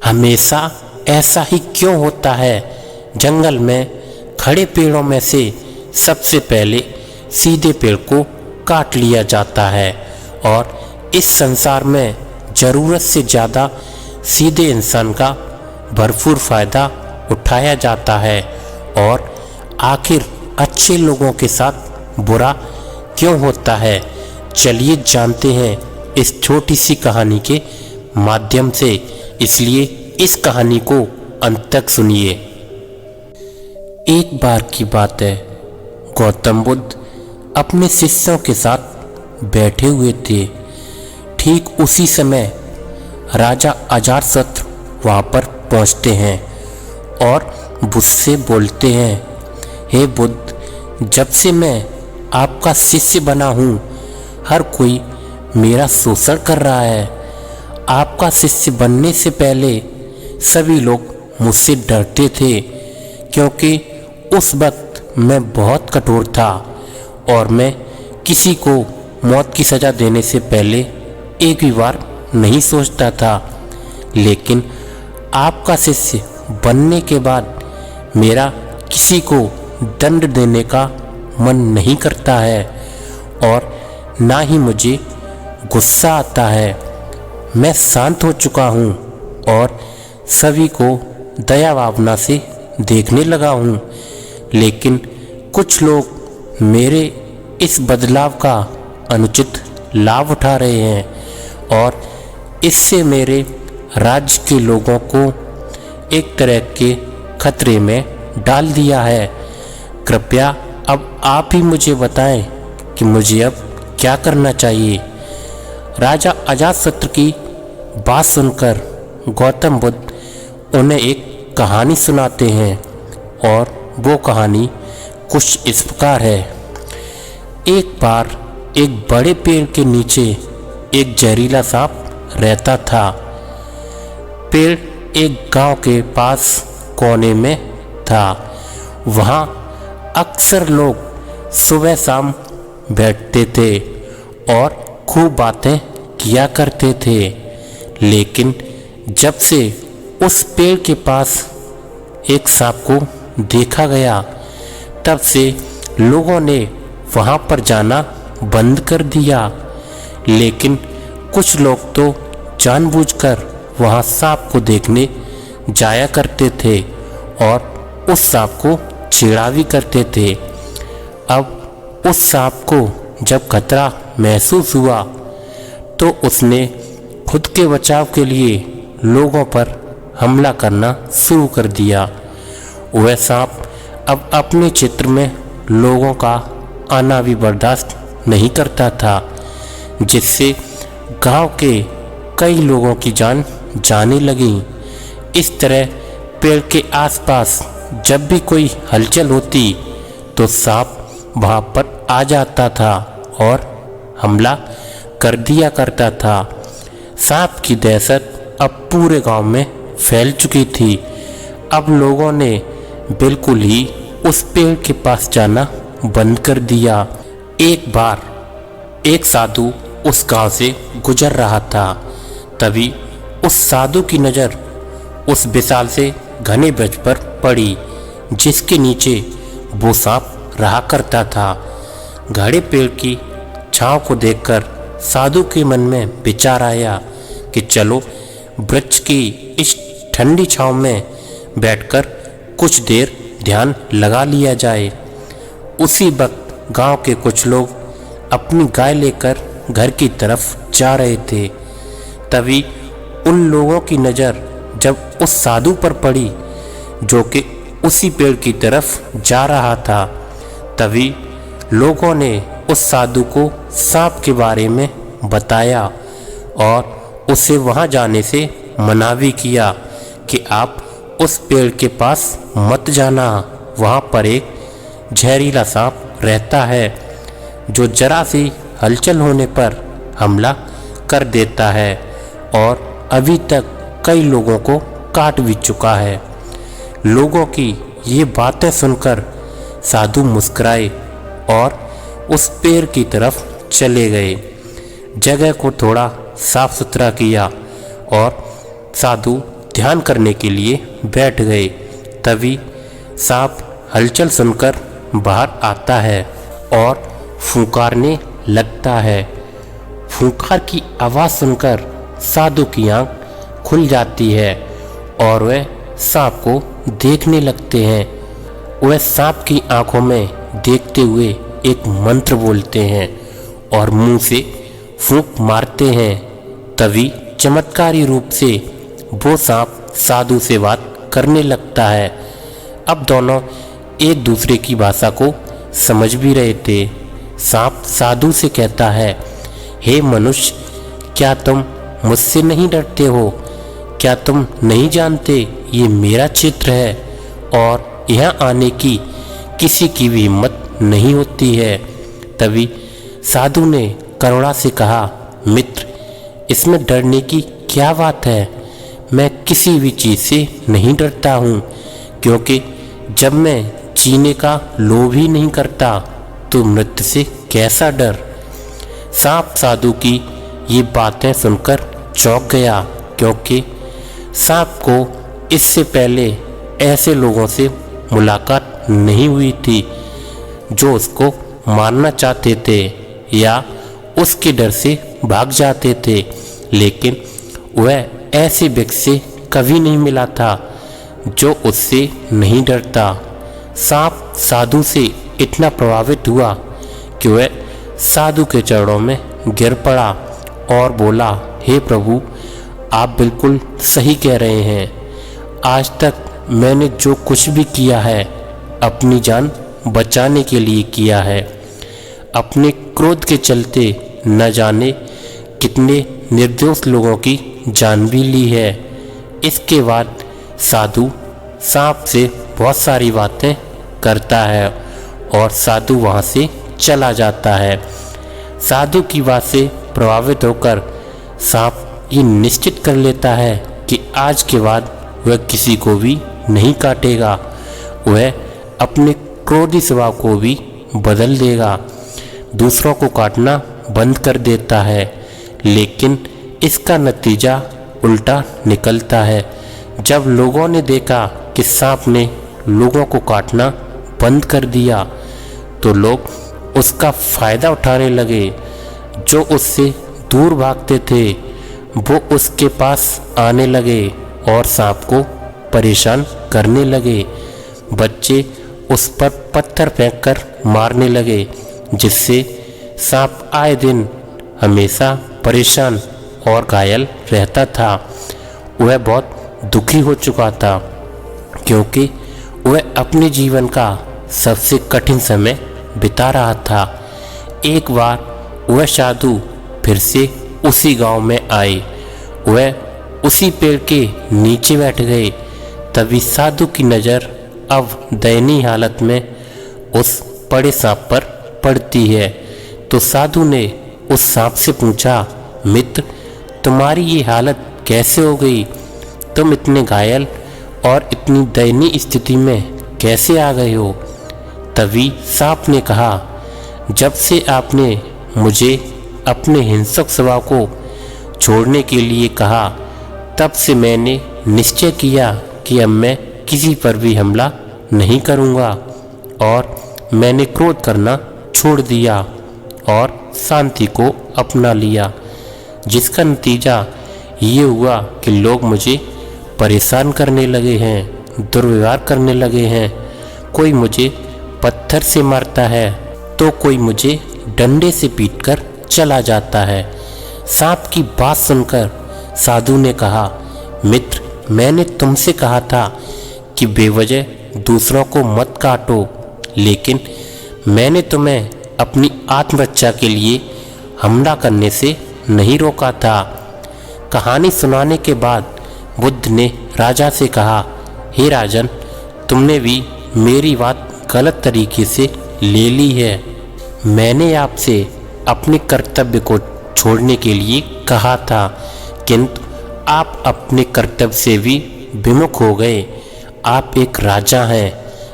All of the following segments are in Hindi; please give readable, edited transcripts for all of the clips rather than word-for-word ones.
हमेशा ऐसा ही क्यों होता है? जंगल में खड़े पेड़ों में से सबसे पहले सीधे पेड़ को काट लिया जाता है और इस संसार में ज़रूरत से ज़्यादा सीधे इंसान का भरपूर फ़ायदा उठाया जाता है। और आखिर अच्छे लोगों के साथ बुरा क्यों होता है? चलिए जानते हैं इस छोटी सी कहानी के माध्यम से। इसलिए इस कहानी को अंत तक सुनिए। एक बार की बात है, गौतम बुद्ध अपने शिष्यों के साथ बैठे हुए थे। ठीक उसी समय राजा अजातशत्रु वहाँ पर पहुँचते हैं और बुद्ध से बोलते हैं, हे बुद्ध, जब से मैं आपका शिष्य बना हूँ हर कोई मेरा शोषण कर रहा है। आपका शिष्य बनने से पहले सभी लोग मुझसे डरते थे क्योंकि उस वक्त मैं बहुत कठोर था और मैं किसी को मौत की सज़ा देने से पहले एक भी बार नहीं सोचता था। लेकिन आपका शिष्य बनने के बाद मेरा किसी को दंड देने का मन नहीं करता है और ना ही मुझे गुस्सा आता है। मैं शांत हो चुका हूँ और सभी को दया भावना से देखने लगा हूँ। लेकिन कुछ लोग मेरे इस बदलाव का अनुचित लाभ उठा रहे हैं और इससे मेरे राज्य के लोगों को एक तरह के खतरे में डाल दिया है। कृपया अब आप ही मुझे बताएं कि मुझे अब क्या करना चाहिए। राजा अजातशत्रु की बात सुनकर गौतम बुद्ध उन्हें एक कहानी सुनाते हैं और वो कहानी कुछ इस प्रकार है। एक बार एक बड़े पेड़ के नीचे एक जहरीला सांप रहता था। पेड़ एक गांव के पास कोने में था। वहाँ अक्सर लोग सुबह शाम बैठते थे और खूब बातें किया करते थे। लेकिन जब से उस पेड़ के पास एक सांप को देखा गया तब से लोगों ने वहाँ पर जाना बंद कर दिया। लेकिन कुछ लोग तो जानबूझकर वहाँ सांप को देखने जाया करते थे और उस सांप को छेड़ा भी करते थे। अब उस सांप को जब खतरा महसूस हुआ तो उसने खुद के बचाव के लिए लोगों पर हमला करना शुरू कर दिया। वह सांप अब अपने क्षेत्र में लोगों का आना भी बर्दाश्त नहीं करता था, जिससे गांव के कई लोगों की जान जाने लगी। इस तरह पेड़ के आसपास जब भी कोई हलचल होती तो सांप वहाँ पर आ जाता था और हमला कर दिया करता था। सांप की दहशत अब पूरे गांव में फैल चुकी थी। अब लोगों ने बिल्कुल ही उस पेड़ के पास जाना बंद कर दिया। एक बार एक साधु उस गांव से गुजर रहा था। तभी उस साधु की नज़र उस विशाल से घने वृक्ष पर पड़ी जिसके नीचे वो सांप रहा करता था। घने पेड़ की छांव को देखकर साधु के मन में विचार आया कि चलो वृक्ष की इस ठंडी छांव में बैठकर कुछ देर ध्यान लगा लिया जाए। उसी वक्त गांव के कुछ लोग अपनी गाय लेकर घर की तरफ जा रहे थे। तभी उन लोगों की नज़र जब उस साधु पर पड़ी जो कि उसी पेड़ की तरफ जा रहा था। तभी लोगों ने उस साधु को सांप के बारे में बताया और उसे वहाँ जाने से मना भी किया कि आप उस पेड़ के पास मत जाना। वहाँ पर एक जहरीला सांप रहता है जो जरा सी हलचल होने पर हमला कर देता है और अभी तक कई लोगों को काट भी चुका है। लोगों की ये बातें सुनकर साधु मुस्कुराए और उस पेड़ की तरफ चले गए। जगह को थोड़ा साफ सुथरा किया और साधु ध्यान करने के लिए बैठ गए। तभी सांप हलचल सुनकर बाहर आता है और फुंकारने लगता है। फुंकार की आवाज़ सुनकर साधु की आंख खुल जाती है और वह सांप को देखने लगते हैं। वह सांप की आंखों में देखते हुए एक मंत्र बोलते हैं और मुंह से फूंक मारते हैं। तभी चमत्कारी रूप से वो सांप साधु से बात करने लगता है। अब दोनों एक दूसरे की भाषा को समझ भी रहे थे। सांप साधु से कहता है, हे मनुष्य, क्या तुम मुझसे नहीं डरते हो? क्या तुम नहीं जानते ये मेरा क्षेत्र है और यहाँ आने की किसी की भी हिम्मत नहीं होती है? तभी साधु ने करुणा से कहा, मित्र, इसमें डरने की क्या बात है? मैं किसी भी चीज़ से नहीं डरता हूँ, क्योंकि जब मैं जीने का लोभ ही नहीं करता तो मृत्यु से कैसा डर। सांप साधु की ये बातें सुनकर चौंक गया, क्योंकि सांप को इससे पहले ऐसे लोगों से मुलाकात नहीं हुई थी जो उसको मारना चाहते थे या उसके डर से भाग जाते थे, लेकिन वह ऐसे व्यक्ति से कभी नहीं मिला था जो उससे नहीं डरता। सांप साधु से इतना प्रभावित हुआ कि वह साधु के चरणों में गिर पड़ा और बोला, हे प्रभु, आप बिल्कुल सही कह रहे हैं। आज तक मैंने जो कुछ भी किया है अपनी जान बचाने के लिए किया है। अपने क्रोध के चलते न जाने कितने निर्दोष लोगों की जान भी ली है। इसके बाद साधु सांप से बहुत सारी बातें करता है और साधु वहाँ से चला जाता है। साधु की बात से प्रभावित होकर सांप ये निश्चित कर लेता है कि आज के बाद वह किसी को भी नहीं काटेगा। वह अपने क्रोधी स्वभाव को भी बदल देगा, दूसरों को काटना बंद कर देता है। लेकिन इसका नतीजा उल्टा निकलता है। जब लोगों ने देखा कि सांप ने लोगों को काटना बंद कर दिया तो लोग उसका फ़ायदा उठाने लगे। जो उससे दूर भागते थे वो उसके पास आने लगे और सांप को परेशान करने लगे। बच्चे उस पर पत्थर फेंककर मारने लगे, जिससे सांप आए दिन हमेशा परेशान और घायल रहता था। वह बहुत दुखी हो चुका था, क्योंकि वह अपने जीवन का सबसे कठिन समय बिता रहा था। एक बार वह साधु फिर से उसी गांव में आए। वह उसी पेड़ के नीचे बैठ गए। तभी साधु की नज़र अब दयनीय हालत में उस बड़े सांप पर पड़ती है। तो साधु ने उस सांप से पूछा, मित्र, तुम्हारी ये हालत कैसे हो गई? तुम इतने घायल और इतनी दयनीय स्थिति में कैसे आ गए हो? तभी सांप ने कहा, जब से आपने मुझे अपने हिंसक स्वभाव को छोड़ने के लिए कहा, तब से मैंने निश्चय किया कि अब मैं किसी पर भी हमला नहीं करूँगा और मैंने क्रोध करना छोड़ दिया और शांति को अपना लिया, जिसका नतीजा ये हुआ कि लोग मुझे परेशान करने लगे हैं, दुर्व्यवहार करने लगे हैं। कोई मुझे पत्थर से मारता है तो कोई मुझे डंडे से पीटकर चला जाता है। सांप की बात सुनकर साधु ने कहा, मित्र, मैंने तुमसे कहा था कि बेवजह दूसरों को मत काटो, लेकिन मैंने तुम्हें अपनी आत्मरक्षा के लिए हमला करने से नहीं रोका था। कहानी सुनाने के बाद बुद्ध ने राजा से कहा, हे राजन, तुमने भी मेरी बात गलत तरीके से ले ली है। मैंने आपसे अपने कर्तव्य को छोड़ने के लिए कहा था, किंतु आप अपने कर्तव्य से भी विमुख हो गए। आप एक राजा हैं,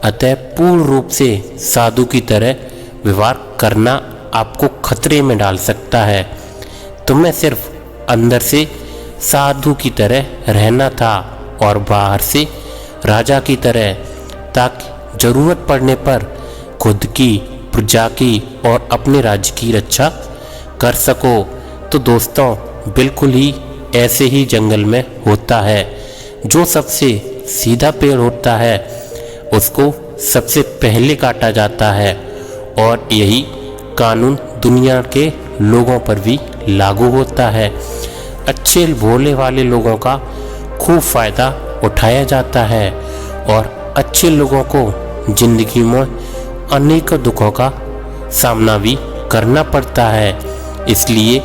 अतः पूर्ण रूप से साधु की तरह व्यवहार करना आपको खतरे में डाल सकता है। तुम्हें सिर्फ अंदर से साधु की तरह रहना था और बाहर से राजा की तरह, ताकि ज़रूरत पड़ने पर खुद की, प्रजा की और अपने राज्य की रक्षा कर सको। तो दोस्तों, बिल्कुल ही ऐसे ही जंगल में होता है। जो सबसे सीधा पेड़ होता है उसको सबसे पहले काटा जाता है, और यही कानून दुनिया के लोगों पर भी लागू होता है। अच्छे भोले वाले लोगों का खूब फ़ायदा उठाया जाता है, और अच्छे लोगों को ज़िंदगी में अनेकों दुखों का सामना भी करना पड़ता है। इसलिए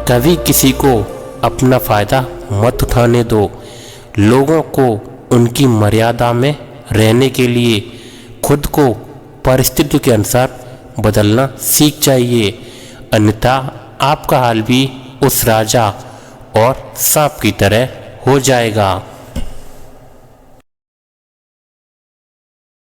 कभी किसी को अपना फ़ायदा मत उठाने दो। लोगों को उनकी मर्यादा में रहने के लिए खुद को परिस्थिति के अनुसार बदलना सीख जाइए, अन्यथा आपका हाल भी उस राजा और सांप की तरह हो जाएगा।